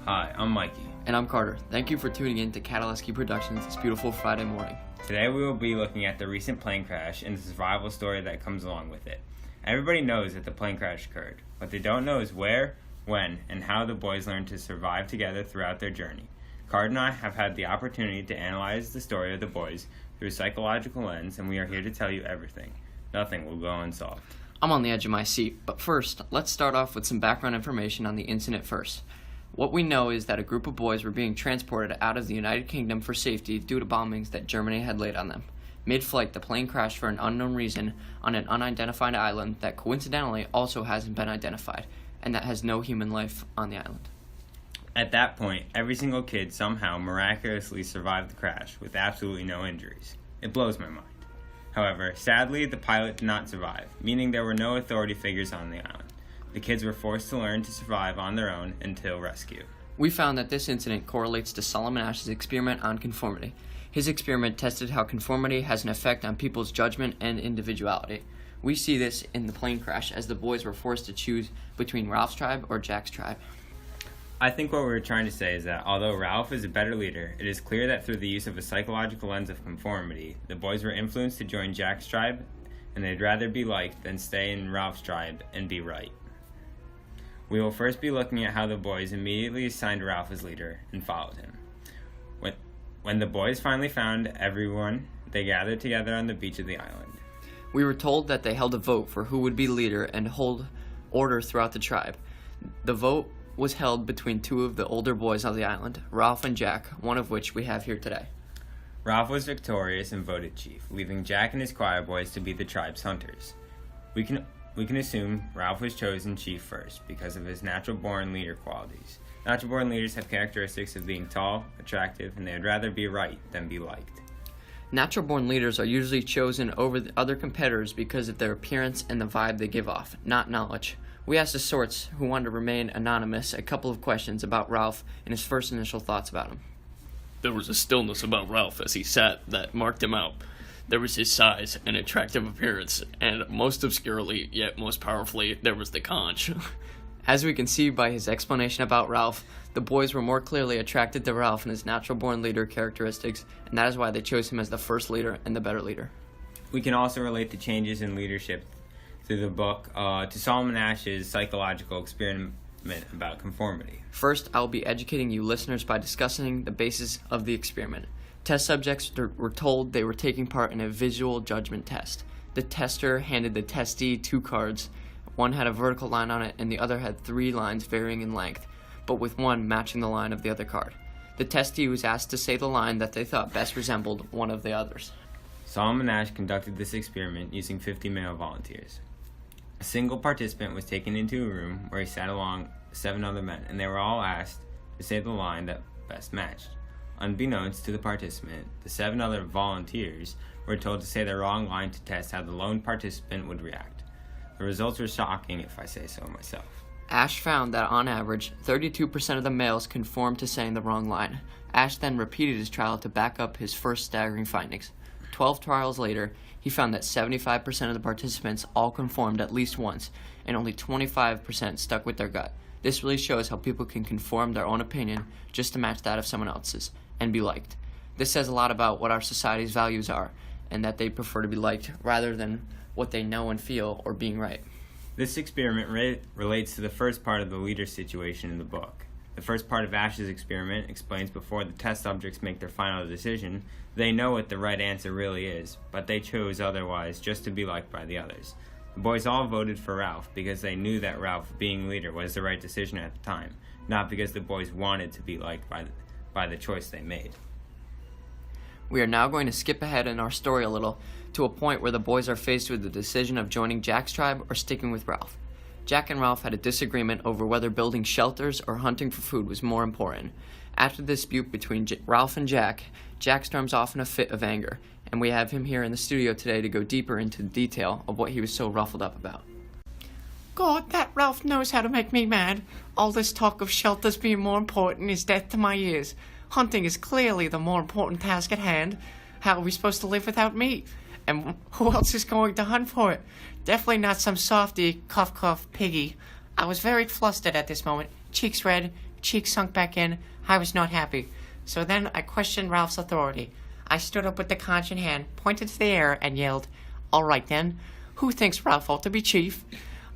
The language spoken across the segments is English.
Hi, I'm Mikey. And I'm Carter. Thank you for tuning in to Cataleski Productions this beautiful Friday morning. Today we will be looking at the recent plane crash and the survival story that comes along with it. Everybody knows that the plane crash occurred. What they don't know is where, when, and how the boys learned to survive together throughout their journey. Carter and I have had the opportunity to analyze the story of the boys through a psychological lens, and we are here to tell you everything. Nothing will go unsolved. I'm on the edge of my seat, but first, let's start off with some background information on the incident first. What we know is that a group of boys were being transported out of the United Kingdom for safety due to bombings that Germany had laid on them. Mid-flight, the plane crashed for an unknown reason on an unidentified island that coincidentally also hasn't been identified, and that has no human life on the island. At that point, every single kid somehow miraculously survived the crash with absolutely no injuries. It blows my mind. However, sadly, the pilot did not survive, meaning there were no authority figures on the island. The kids were forced to learn to survive on their own until rescue. We found that this incident correlates to Solomon Ash's experiment on conformity. His experiment tested how conformity has an effect on people's judgment and individuality. We see this in the plane crash as the boys were forced to choose between Ralph's tribe or Jack's tribe. I think what we're trying to say is that although Ralph is a better leader, it is clear that through the use of a psychological lens of conformity, the boys were influenced to join Jack's tribe, and they'd rather be liked than stay in Ralph's tribe and be right. We will first be looking at how the boys immediately assigned Ralph as leader and followed him. When the boys finally found everyone, they gathered together on the beach of the island. We were told that they held a vote for who would be leader and hold order throughout the tribe. The vote was held between two of the older boys on the island, Ralph and Jack, one of which we have here today. Ralph was victorious and voted chief, leaving Jack and his choir boys to be the tribe's hunters. We can assume Ralph was chosen chief first because of his natural-born leader qualities. Natural-born leaders have characteristics of being tall, attractive, and they would rather be right than be liked. Natural-born leaders are usually chosen over the other competitors because of their appearance and the vibe they give off, not knowledge. We asked the sorts, who wanted to remain anonymous, a couple of questions about Ralph and his first initial thoughts about him. There was a stillness about Ralph as he sat that marked him out. There was his size and attractive appearance, and most obscurely, yet most powerfully, there was the conch. As we can see by his explanation about Ralph, the boys were more clearly attracted to Ralph and his natural-born leader characteristics, and that is why they chose him as the first leader and the better leader. We can also relate the changes in leadership through the book to Solomon Ash's psychological experiment about conformity. First, I'll be educating you listeners by discussing the basis of the experiment. Test subjects were told they were taking part in a visual judgment test. The tester handed the testee two cards. One had a vertical line on it and the other had 3 lines varying in length, but with one matching the line of the other card. The testee was asked to say the line that they thought best resembled one of the others. Solomon Ash conducted this experiment using 50 male volunteers. A single participant was taken into a room where he sat along 7 other men, and they were all asked to say the line that best matched. Unbeknownst to the participant, the 7 other volunteers were told to say the wrong line to test how the lone participant would react. The results were shocking, if I say so myself. Ash found that on average, 32% of the males conformed to saying the wrong line. Ash then repeated his trial to back up his first staggering findings. 12 trials later, he found that 75% of the participants all conformed at least once, and only 25% stuck with their gut. This really shows how people can conform their own opinion just to match that of someone else's, and be liked. This says a lot about what our society's values are, and that they prefer to be liked rather than what they know and feel or being right. This experiment relates to the first part of the leader situation in the book. The first part of Ash's experiment explains before the test subjects make their final decision, they know what the right answer really is, but they chose otherwise just to be liked by the others. The boys all voted for Ralph because they knew that Ralph being leader was the right decision at the time, not because the boys wanted to be liked by the choice they made. We are now going to skip ahead in our story a little to a point where the boys are faced with the decision of joining Jack's tribe or sticking with Ralph. Jack and Ralph had a disagreement over whether building shelters or hunting for food was more important. After the dispute between Ralph and Jack, Jack storms off in a fit of anger, and we have him here in the studio today to go deeper into the detail of what he was so ruffled up about. God, that Ralph knows how to make me mad. All this talk of shelters being more important is death to my ears. Hunting is clearly the more important task at hand. How are we supposed to live without meat? And who else is going to hunt for it? Definitely not some softy, cough, piggy. I was very flustered at this moment, cheeks red, cheek sunk back in, I was not happy. So then I questioned Ralph's authority. I stood up with the conch in hand, pointed to the air, and yelled, "All right then, who thinks Ralph ought to be chief?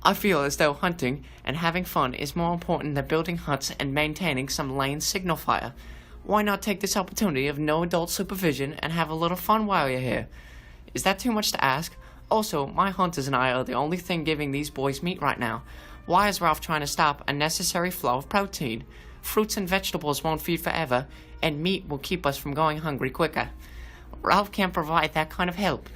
I feel as though hunting and having fun is more important than building huts and maintaining some lane signal fire. Why not take this opportunity of no adult supervision and have a little fun while you're here? Is that too much to ask? Also, my hunters and I are the only thing giving these boys meat right now. Why is Ralph trying to stop a necessary flow of protein? Fruits and vegetables won't feed forever, and meat will keep us from going hungry quicker. Ralph can't provide that kind of help.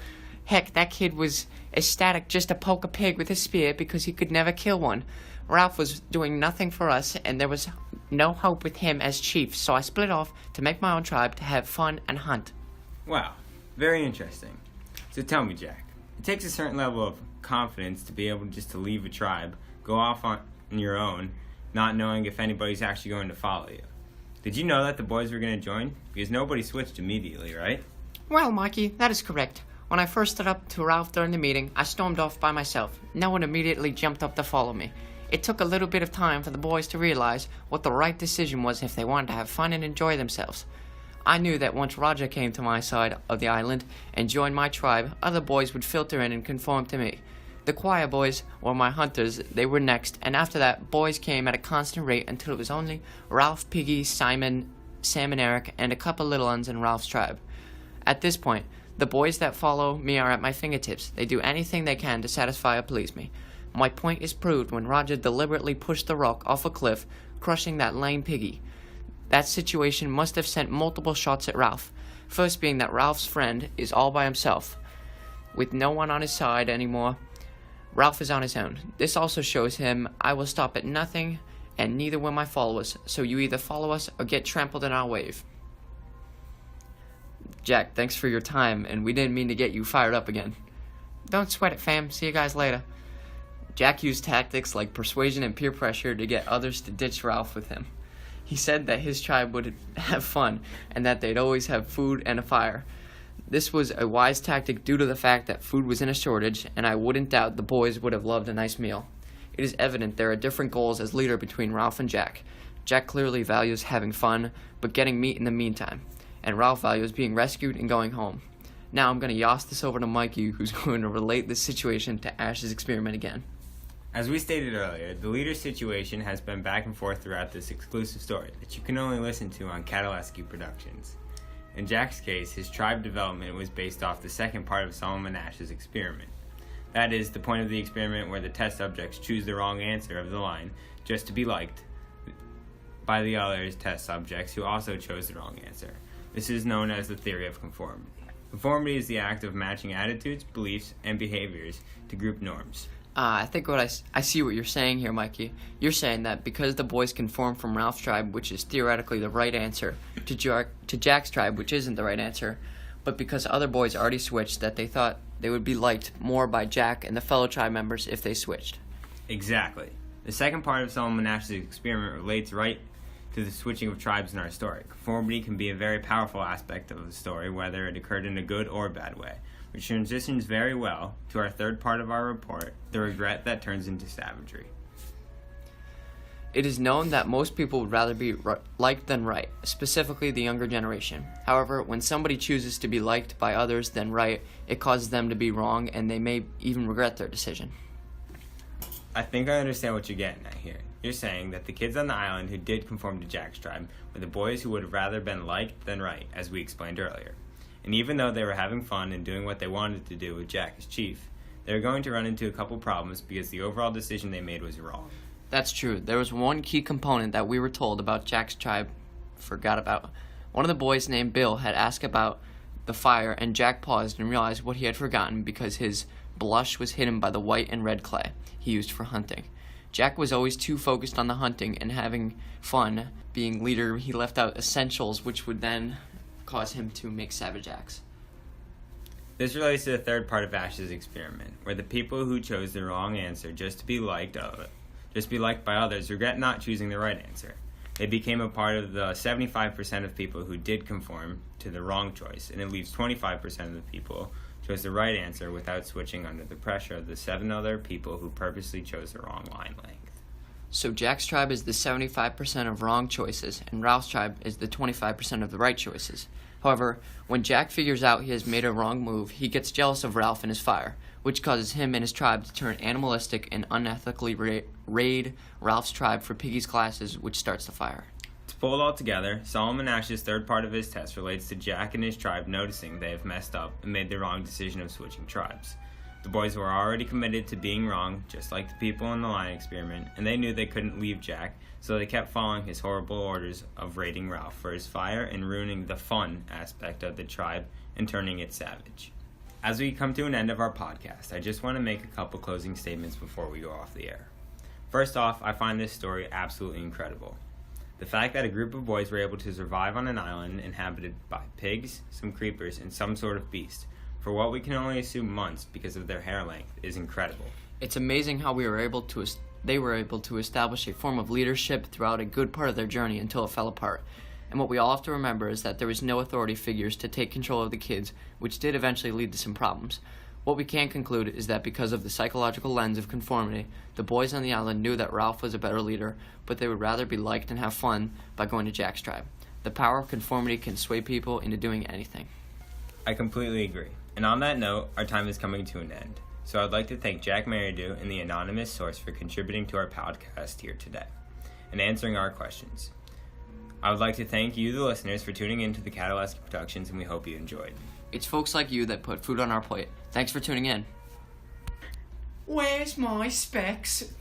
Heck, that kid was ecstatic just to poke a pig with a spear because he could never kill one. Ralph was doing nothing for us, and there was no hope with him as chief, so I split off to make my own tribe to have fun and hunt." Wow, very interesting. So tell me, Jack, it takes a certain level of confidence to be able just to leave a tribe, go off on your own, not knowing if anybody's actually going to follow you. Did you know that the boys were going to join? Because nobody switched immediately, right? "Well, Mikey, that is correct. When I first stood up to Ralph during the meeting, I stormed off by myself. No one immediately jumped up to follow me. It took a little bit of time for the boys to realize what the right decision was if they wanted to have fun and enjoy themselves. I knew that once Roger came to my side of the island and joined my tribe, other boys would filter in and conform to me. The choir boys, or my hunters, they were next, and after that, boys came at a constant rate until it was only Ralph, Piggy, Simon, Sam, and Eric, and a couple little ones in Ralph's tribe. At this point, the boys that follow me are at my fingertips. They do anything they can to satisfy or please me. My point is proved when Roger deliberately pushed the rock off a cliff, crushing that lame Piggy. That situation must have sent multiple shots at Ralph. First being that Ralph's friend is all by himself, with no one on his side anymore. Ralph is on his own. This also shows him I will stop at nothing, and neither will my followers, so you either follow us or get trampled in our wave." Jack, thanks for your time, and we didn't mean to get you fired up again. "Don't sweat it, fam. See you guys later." Jack used tactics like persuasion and peer pressure to get others to ditch Ralph with him. He said that his tribe would have fun and that they'd always have food and a fire. This was a wise tactic due to the fact that food was in a shortage, and I wouldn't doubt the boys would have loved a nice meal. It is evident there are different goals as leader between Ralph and Jack. Jack clearly values having fun, but getting meat in the meantime, and Ralph values being rescued and going home. Now I'm going to yoss this over to Mikey, who's going to relate this situation to Ash's experiment again. As we stated earlier, the leader's situation has been back and forth throughout this exclusive story that you can only listen to on Cataleski Productions. In Jack's case, his tribe development was based off the second part of Solomon Ash's experiment. That is, the point of the experiment where the test subjects choose the wrong answer of the line just to be liked by the other test subjects who also chose the wrong answer. This is known as the theory of conformity. Conformity is the act of matching attitudes, beliefs, and behaviors to group norms. I think I see what you're saying here, Mikey. You're saying that because the boys conform from Ralph's tribe, which is theoretically the right answer, to Jack's tribe, which isn't the right answer, but because other boys already switched, that they thought they would be liked more by Jack and the fellow tribe members if they switched. Exactly. The second part of Solomon Ash's experiment relates right to the switching of tribes in our story. Conformity can be a very powerful aspect of the story, whether it occurred in a good or bad way, which transitions very well to our third part of our report, the regret that turns into savagery. It is known that most people would rather be liked than right, specifically the younger generation. However, when somebody chooses to be liked by others than right, it causes them to be wrong, and they may even regret their decision. I think I understand what you're getting at here. You're saying that the kids on the island who did conform to Jack's tribe were the boys who would have rather been liked than right, as we explained earlier. And even though they were having fun and doing what they wanted to do with Jack as chief, they were going to run into a couple problems because the overall decision they made was wrong. That's true. There was one key component that we were told about Jack's tribe forgot about. One of the boys named Bill had asked about the fire, and Jack paused and realized what he had forgotten because his blush was hidden by the white and red clay he used for hunting. Jack was always too focused on the hunting and having fun. Being leader, he left out essentials, which would then cause him to make savage acts. This relates to the third part of Ash's experiment, where the people who chose the wrong answer just to be liked by others regret not choosing the right answer. They became a part of the 75% of people who did conform to the wrong choice, and it leaves 25% of the people chose the right answer without switching under the pressure of the 7 other people who purposely chose the wrong line length. So Jack's tribe is the 75% of wrong choices, and Ralph's tribe is the 25% of the right choices. However, when Jack figures out he has made a wrong move, he gets jealous of Ralph and his fire, which causes him and his tribe to turn animalistic and unethically raid Ralph's tribe for Piggy's classes, which starts the fire. To pull it all together, Solomon Ash's third part of his test relates to Jack and his tribe noticing they have messed up and made the wrong decision of switching tribes. The boys were already committed to being wrong, just like the people in the lion experiment, and they knew they couldn't leave Jack, so they kept following his horrible orders of raiding Ralph for his fire and ruining the fun aspect of the tribe and turning it savage. As we come to an end of our podcast, I just want to make a couple closing statements before we go off the air. First off, I find this story absolutely incredible. The fact that a group of boys were able to survive on an island inhabited by pigs, some creepers, and some sort of beast, for what we can only assume months because of their hair length, is incredible. It's amazing how they were able to establish a form of leadership throughout a good part of their journey until it fell apart. And what we all have to remember is that there was no authority figures to take control of the kids, which did eventually lead to some problems. What we can conclude is that because of the psychological lens of conformity, the boys on the island knew that Ralph was a better leader, but they would rather be liked and have fun by going to Jack's tribe. The power of conformity can sway people into doing anything. I completely agree. And on that note, our time is coming to an end. So I'd like to thank Jack Meridew and the anonymous source for contributing to our podcast here today and answering our questions. I would like to thank you, the listeners, for tuning in to the Cataleski Productions, and we hope you enjoyed. It's folks like you that put food on our plate. Thanks for tuning in. Where's my specs?